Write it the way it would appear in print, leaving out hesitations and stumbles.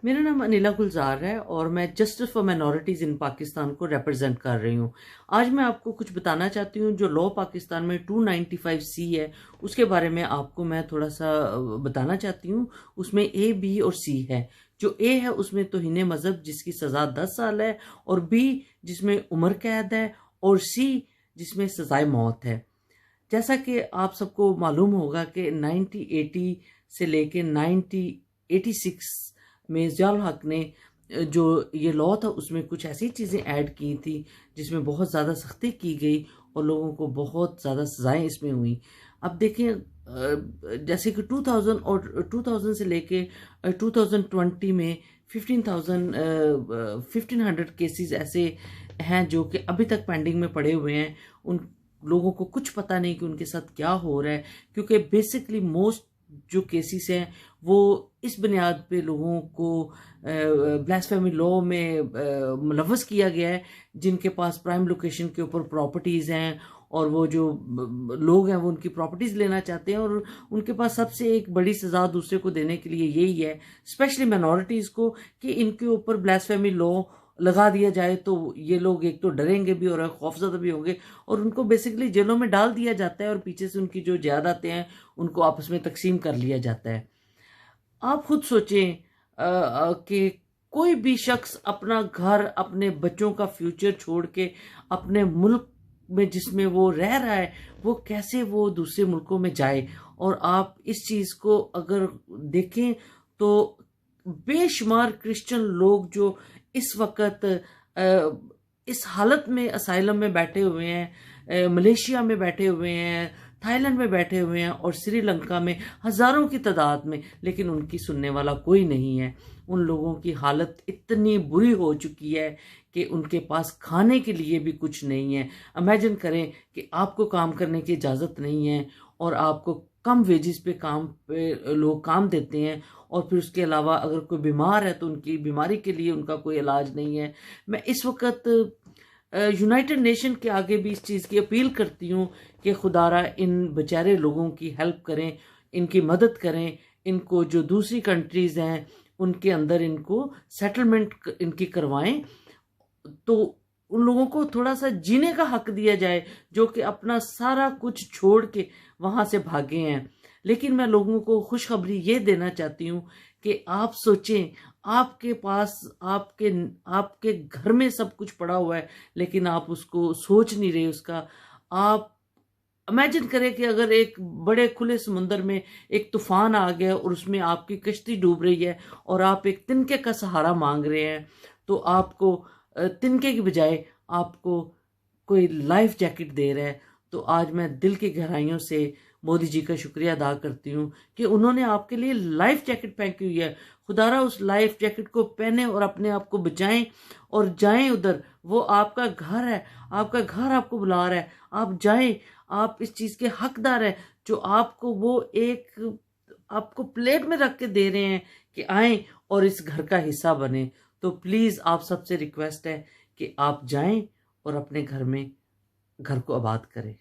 मेरा नाम अनिला गुलजार है और मैं जस्टिस फॉर माइनॉरिटीज़ इन पाकिस्तान को रिप्रेजेंट कर रही हूँ। आज मैं आपको कुछ बताना चाहती हूँ। जो लॉ पाकिस्तान में 295 सी है, उसके बारे में आपको मैं थोड़ा सा बताना चाहती हूँ। उसमें ए, बी और सी है। जो ए है उसमें तौहीन मज़हब जिसकी सज़ा 10 साल है, और बी जिसमें उम्र कैद है, और सी जिसमें सज़ाए मौत है। जैसा कि आप सबको मालूम होगा कि 1980 से लेके 1986 में ज़ियाउल हक ने जो ये लॉ था उसमें कुछ ऐसी चीज़ें ऐड की थी जिसमें बहुत ज़्यादा सख्ती की गई और लोगों को बहुत ज़्यादा सज़ाएं इसमें हुई। अब देखें, जैसे कि 2000 और 2000 से लेके 2020 में 1500 केसेस ऐसे हैं जो कि अभी तक पेंडिंग में पड़े हुए हैं। उन लोगों को कुछ पता नहीं कि उनके साथ क्या हो रहा है, क्योंकि बेसिकली मोस्ट जो केसेस हैं वो इस बुनियाद पे लोगों को ब्लास्फेमी लॉ में मुलव्वस किया गया है, जिनके पास प्राइम लोकेशन के ऊपर प्रॉपर्टीज़ हैं और वो जो लोग हैं वो उनकी प्रॉपर्टीज़ लेना चाहते हैं, और उनके पास सबसे एक बड़ी सज़ा दूसरे को देने के लिए यही है, स्पेशली माइनॉरिटीज़ को, कि इनके ऊपर ब्लास्फेमी लॉ लगा दिया जाए तो ये लोग एक तो डरेंगे भी और खौफजदा भी होंगे, और उनको बेसिकली जेलों में डाल दिया जाता है और पीछे से उनकी जो जायदादें हैं उनको आपस में तकसीम कर लिया जाता है। आप खुद सोचें कि कोई भी शख्स अपना घर, अपने बच्चों का फ्यूचर छोड़ के अपने मुल्क में जिसमें वो रह रहा है, वो कैसे वो दूसरे मुल्कों में जाए। और आप इस चीज़ को अगर देखें तो बेशुमार क्रिश्चियन लोग जो इस वक्त इस हालत में असाइलम में बैठे हुए हैं, मलेशिया में बैठे हुए हैं, थाईलैंड में बैठे हुए हैं और श्रीलंका में हज़ारों की तादाद में, लेकिन उनकी सुनने वाला कोई नहीं है। उन लोगों की हालत इतनी बुरी हो चुकी है कि उनके पास खाने के लिए भी कुछ नहीं है। इमेजिन करें कि आपको काम करने की इजाज़त नहीं है और आपको कम वेजिस पे लोग काम देते हैं, और फिर उसके अलावा अगर कोई बीमार है तो उनकी बीमारी के लिए उनका कोई इलाज नहीं है। मैं इस वक्त यूनाइटेड नेशन के आगे भी इस चीज़ की अपील करती हूँ कि खुदारा इन बेचारे लोगों की हेल्प करें, इनकी मदद करें। इनको जो दूसरी कंट्रीज़ हैं उनके अंदर इनको सेटलमेंट इनकी करवाएं, तो उन लोगों को थोड़ा सा जीने का हक दिया जाए जो कि अपना सारा कुछ छोड़ के वहाँ से भागे हैं। लेकिन मैं लोगों को खुशखबरी ये देना चाहती हूँ कि आप सोचें, आपके पास आपके आपके घर में सब कुछ पड़ा हुआ है, लेकिन आप उसको सोच नहीं रहे उसका। आप इमेजिन करें कि अगर एक बड़े खुले समुंदर में एक तूफान आ गया और उसमें आपकी कश्ती डूब रही है और आप एक तिनके का सहारा मांग रहे हैं, तो आपको तिनके की बजाय आपको कोई लाइफ जैकेट दे रहा है। तो आज मैं दिल की गहराइयों से मोदी जी का शुक्रिया अदा करती हूँ कि उन्होंने आपके लिए लाइफ जैकेट फेंकी हुई है। खुदारा उस लाइफ जैकेट को पहने और अपने आप को बचाएं और जाएं उधर। वो आपका घर है, आपका घर आपको बुला रहा है, आप जाएं। आप इस चीज़ के हकदार हैं जो आपको वो एक आपको प्लेट में रख के दे रहे हैं कि आएं और इस घर का हिस्सा बने। तो प्लीज़ आप सबसे रिक्वेस्ट है कि आप जाएं और अपने घर को आबाद करें।